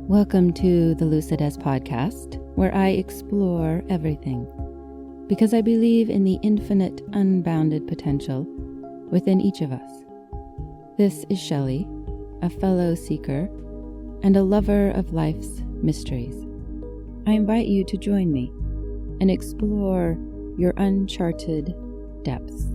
Welcome to the Lucidez podcast, where I explore everything, because I believe in the infinite, unbounded potential within each of us. This is Shelley, a fellow seeker and a lover of life's mysteries. I invite you to join me and explore your uncharted depths.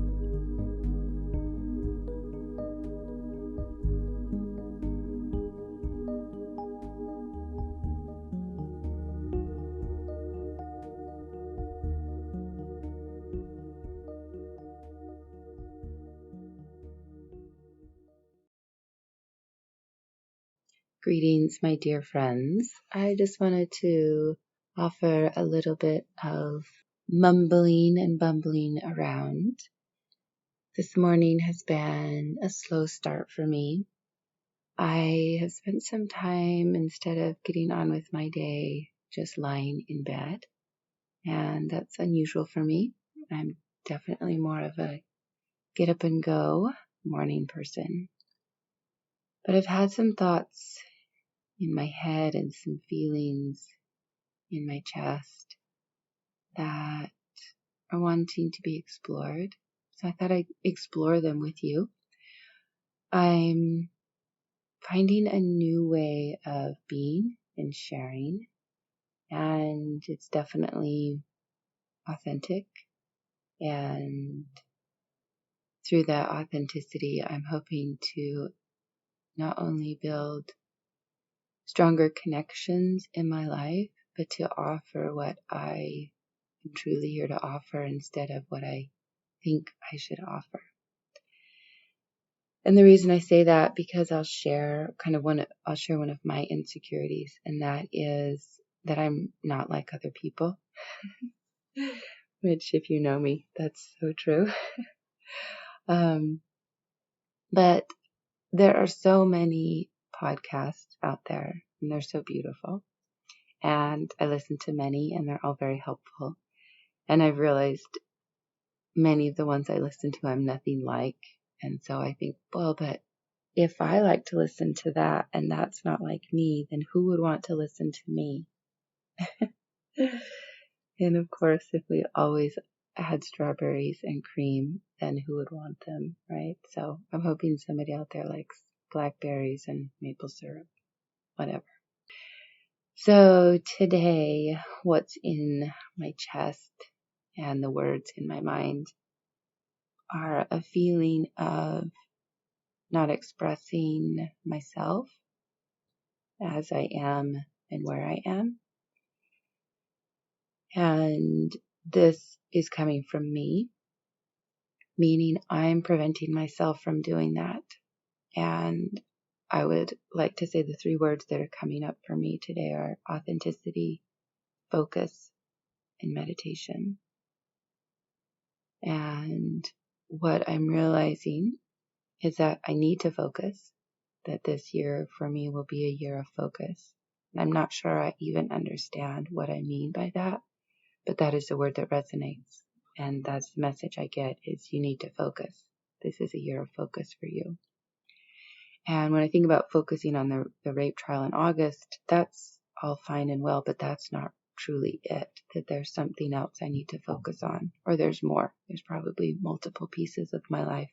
Greetings, my dear friends. I just wanted to offer a little bit of mumbling and bumbling around. This morning has been a slow start for me. I have spent some time, instead of getting on with my day, just lying in bed. And that's unusual for me. I'm definitely more of a get up and go morning person. But I've had some thoughts in my head and some feelings in my chest that are wanting to be explored. So I thought I'd explore them with you. I'm finding a new way of being and sharing, and it's definitely authentic. And through that authenticity, I'm hoping to not only build stronger connections in my life, but to offer what I am truly here to offer instead of what I think I should offer. And the reason I say that, because I'll share one of my insecurities, and that is that I'm not like other people. Which, if you know me, that's so true. But there are so many podcasts out there, and they're so beautiful. And I listen to many, and they're all very helpful. And I've realized many of the ones I listen to, I'm nothing like. And so I think, well, but if I like to listen to that and that's not like me, then who would want to listen to me? And of course, if we always had strawberries and cream, then who would want them, right? So I'm hoping somebody out there likes blackberries and maple syrup, whatever. So today, what's in my chest and the words in my mind are a feeling of not expressing myself as I am and where I am. And this is coming from me, meaning I'm preventing myself from doing that. And I would like to say the three words that are coming up for me today are authenticity, focus, and meditation. And what I'm realizing is that I need to focus, that this year for me will be a year of focus. And I'm not sure I even understand what I mean by that, but that is the word that resonates. And that's the message I get, is you need to focus. This is a year of focus for you. And when I think about focusing on the rape trial in August, that's all fine and well, but that's not truly it. That there's something else I need to focus on, or there's more. There's probably multiple pieces of my life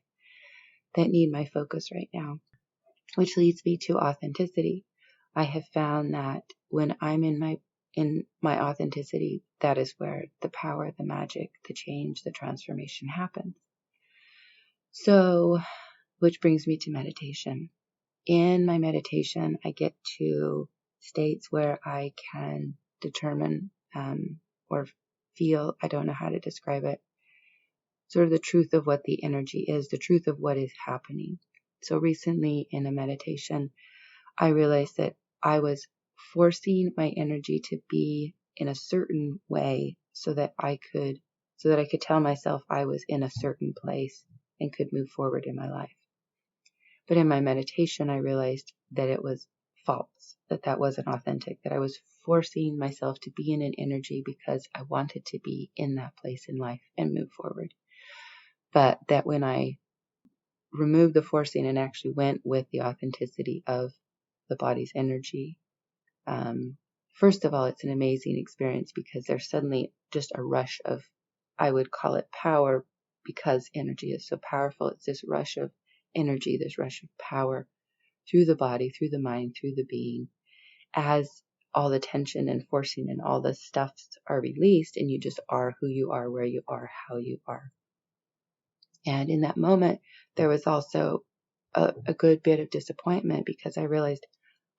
that need my focus right now, which leads me to authenticity. I have found that when I'm in my authenticity, that is where the power, the magic, the change, the transformation happens. So, which brings me to meditation. In my meditation, I get to states where I can determine or feel, I don't know how to describe it, sort of the truth of what the energy is, the truth of what is happening. So recently in a meditation, I realized that I was forcing my energy to be in a certain way so that I could tell myself I was in a certain place and could move forward in my life. But in my meditation, I realized that it was false, that wasn't authentic, that I was forcing myself to be in an energy because I wanted to be in that place in life and move forward. But that when I removed the forcing and actually went with the authenticity of the body's energy, First of all, it's an amazing experience because there's suddenly just a rush of, I would call it power, because energy is so powerful. It's this rush of energy, this rush of power through the body, through the mind, through the being, as all the tension and forcing and all the stuffs are released, and you just are who you are, where you are, how you are. And in that moment, there was also a good bit of disappointment because I realized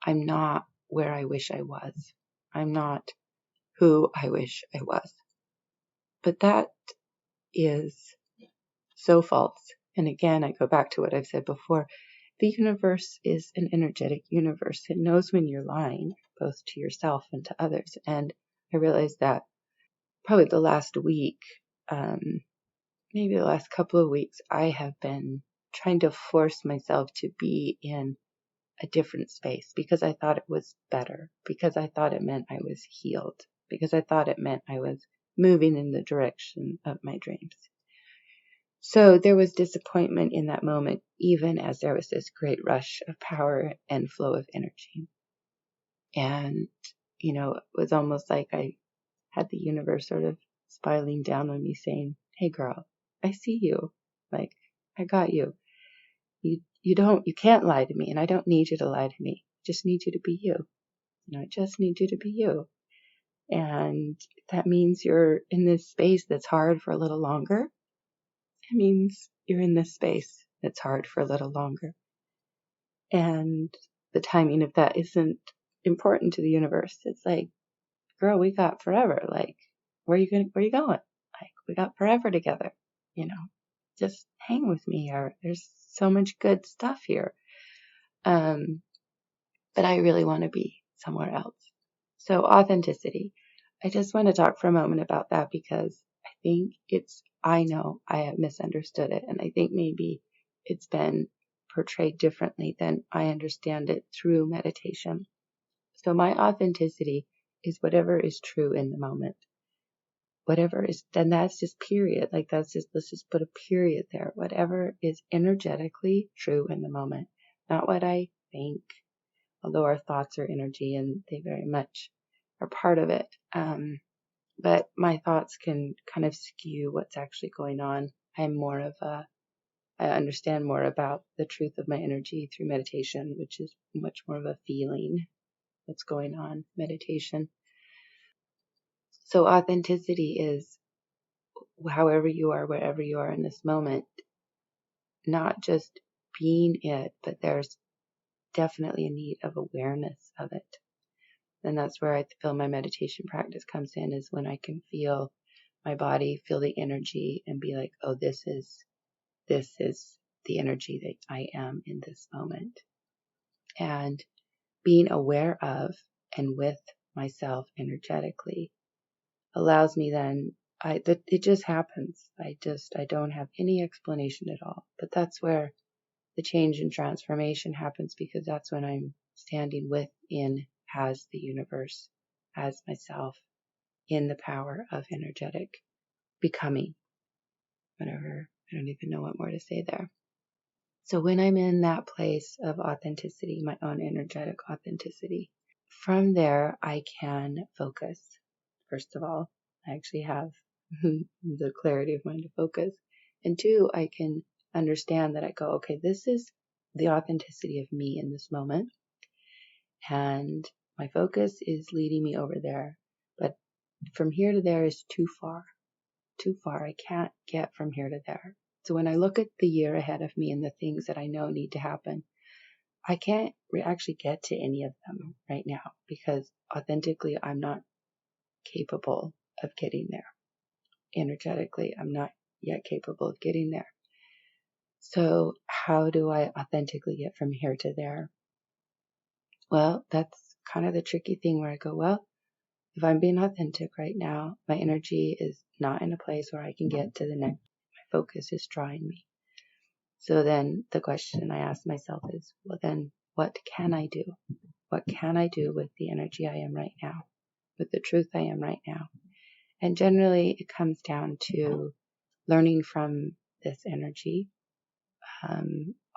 I'm not where I wish I was. I'm not who I wish I was. But that is so false. And again, I go back to what I've said before. The universe is an energetic universe. It knows when you're lying, both to yourself and to others. And I realized that probably the last week, maybe the last couple of weeks, I have been trying to force myself to be in a different space because I thought it was better, because I thought it meant I was healed, because I thought it meant I was moving in the direction of my dreams. So there was disappointment in that moment, even as there was this great rush of power and flow of energy. And, it was almost like I had the universe sort of spiraling down on me saying, hey girl, I see you. Like, I got you. You can't lie to me, and I don't need you to lie to me. I just need you to be you. I just need you to be you. And that means you're in this space that's hard for a little longer. It means you're in this space that's hard for a little longer. And the timing of that isn't important to the universe. It's like, girl, we got forever. Like, where are you going? Like, we got forever together. Just hang with me here. There's so much good stuff here. But I really want to be somewhere else. So authenticity. I just want to talk for a moment about that because I know I have misunderstood it. And I think maybe it's been portrayed differently than I understand it through meditation. So my authenticity is whatever is true in the moment. Whatever is, then that's just period. Like let's just put a period there. Whatever is energetically true in the moment. Not what I think, although our thoughts are energy and they very much are part of it. But my thoughts can kind of skew what's actually going on. I understand more about the truth of my energy through meditation, which is much more of a feeling what's going on, meditation. So authenticity is however you are, wherever you are in this moment, not just being it, but there's definitely a need of awareness of it. And that's where I feel my meditation practice comes in, is when I can feel my body, feel the energy, and be like, oh, this is the energy that I am in this moment. And being aware of and with myself energetically allows me then, it just happens. I don't have any explanation at all. But that's where the change and transformation happens, because that's when I'm standing within as the universe, as myself, in the power of energetic becoming. Whatever, I don't even know what more to say there. So when I'm in that place of authenticity, my own energetic authenticity, from there I can focus. First of all, I actually have the clarity of mind to focus. And two, I can understand that I go, okay, this is the authenticity of me in this moment. And my focus is leading me over there. But from here to there is too far. Too far. I can't get from here to there. So when I look at the year ahead of me and the things that I know need to happen, I can't actually get to any of them right now, because authentically, I'm not capable of getting there. Energetically, I'm not yet capable of getting there. So how do I authentically get from here to there? Well, that's kind of the tricky thing where I go, well, if I'm being authentic right now, my energy is not in a place where I can get to the next. My focus is drawing me. So then the question I ask myself is, well, then what can I do? What can I do with the energy I am right now, with the truth I am right now? And generally it comes down to learning from this energy.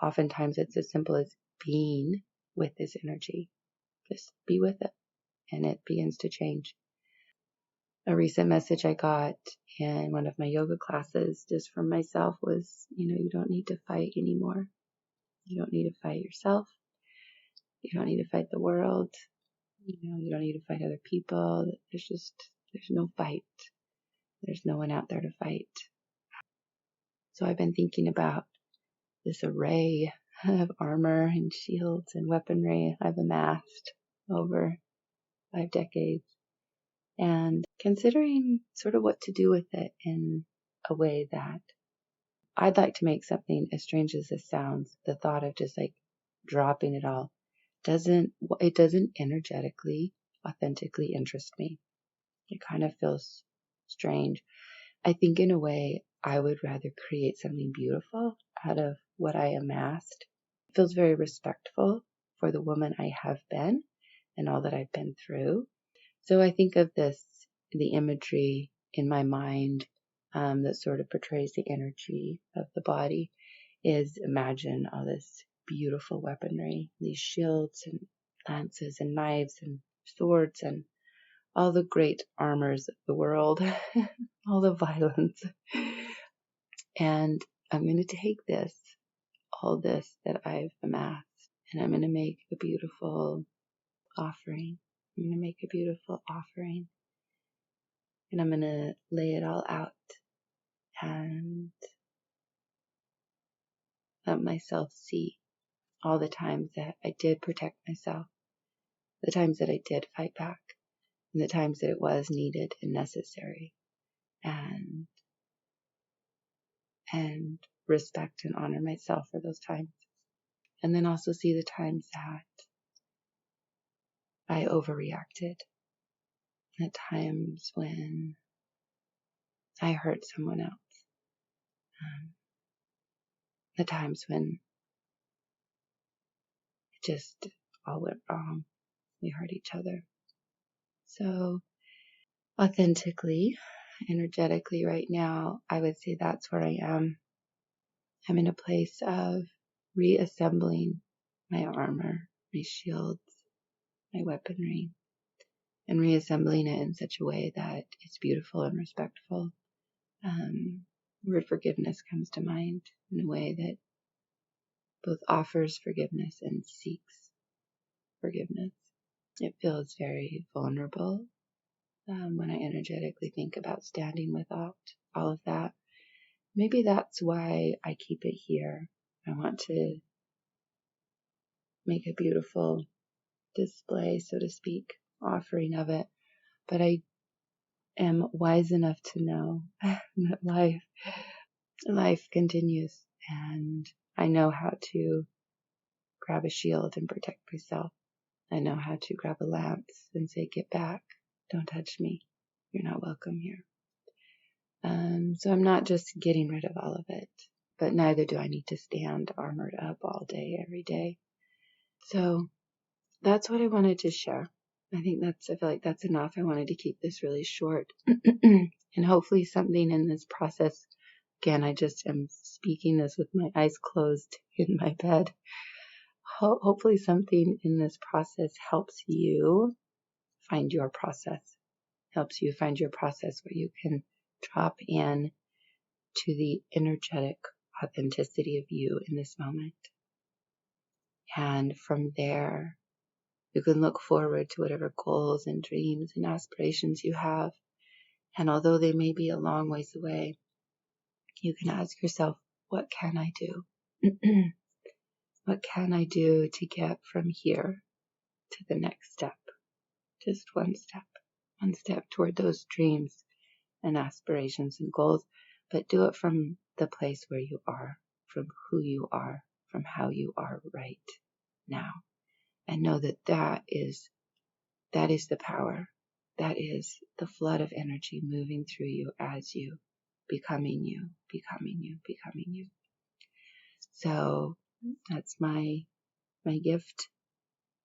Oftentimes it's as simple as being with this energy. Just be with it. and it begins to change. A recent message I got in one of my yoga classes just from myself was, you don't need to fight anymore. You don't need to fight yourself. You don't need to fight the world. You don't need to fight other people. There's no fight. There's no one out there to fight. So I've been thinking about this array of armor and shields and weaponry I've amassed over 5 decades, and considering sort of what to do with it in a way that I'd like to make something, as strange as this sounds, the thought of just like dropping it all doesn't energetically, authentically interest me. It kind of feels strange. I think in a way I would rather create something beautiful out of what I amassed. It feels very respectful for the woman I have been and all that I've been through. So I think of this, the imagery in my mind that sort of portrays the energy of the body is, imagine all this beautiful weaponry, these shields and lances and knives and swords and all the great armors of the world, all the violence. And I'm going to take all this that I've amassed, and I'm going to make a beautiful offering. I'm going to make a beautiful offering. And I'm going to lay it all out and let myself see all the times that I did protect myself, the times that I did fight back, and the times that it was needed and necessary, and respect and honor myself for those times. And then also see the times that I overreacted, the times when I hurt someone else, the times when it just all went wrong. We hurt each other. So authentically, energetically right now, I would say that's where I am. I'm in a place of reassembling my armor, my shields, my weaponry, and reassembling it in such a way that it's beautiful and respectful. Word forgiveness comes to mind in a way that both offers forgiveness and seeks forgiveness. It feels very vulnerable when I energetically think about standing without all of that. Maybe that's why I keep it here. I want to make a beautiful display, so to speak, offering of it. But I am wise enough to know that life continues, and I know how to grab a shield and protect myself. I know how to grab a lance and say, get back, don't touch me, you're not welcome here. So I'm not just getting rid of all of it, but neither do I need to stand armored up all day, every day. So that's what I wanted to share. I feel like that's enough. I wanted to keep this really short and hopefully something in this process. Again, I just am speaking this with my eyes closed in my bed. Hopefully something in this process helps you find your process, where you can drop in to the energetic authenticity of you in this moment. And from there, you can look forward to whatever goals and dreams and aspirations you have. And although they may be a long ways away, you can ask yourself, what can I do? What can I do to get from here to the next step? Just one step toward those dreams and aspirations and goals, but do it from the place where you are, from who you are, from how you are right now. And know that that is the power. That is the flood of energy moving through you as you, becoming you. So that's my gift,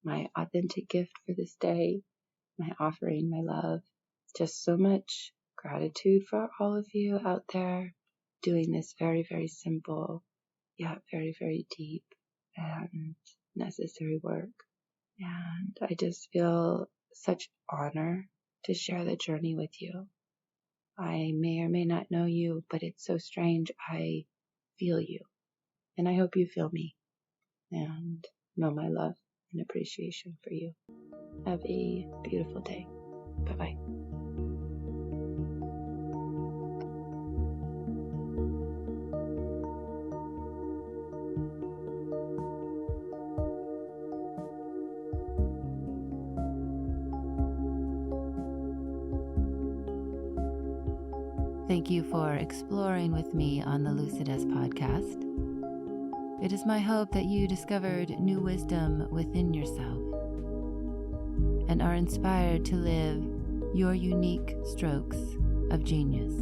my authentic gift for this day, my offering, my love. Just so much gratitude for all of you out there doing this very, very simple, yet very, very deep and necessary work. And I just feel such honor to share the journey with you. I may or may not know you, but it's so strange. I feel you, and I hope you feel me, and know my love and appreciation for you. Have a beautiful day. Bye-bye. Thank you for exploring with me on the Lucidus podcast. It is my hope that you discovered new wisdom within yourself and are inspired to live your unique strokes of genius.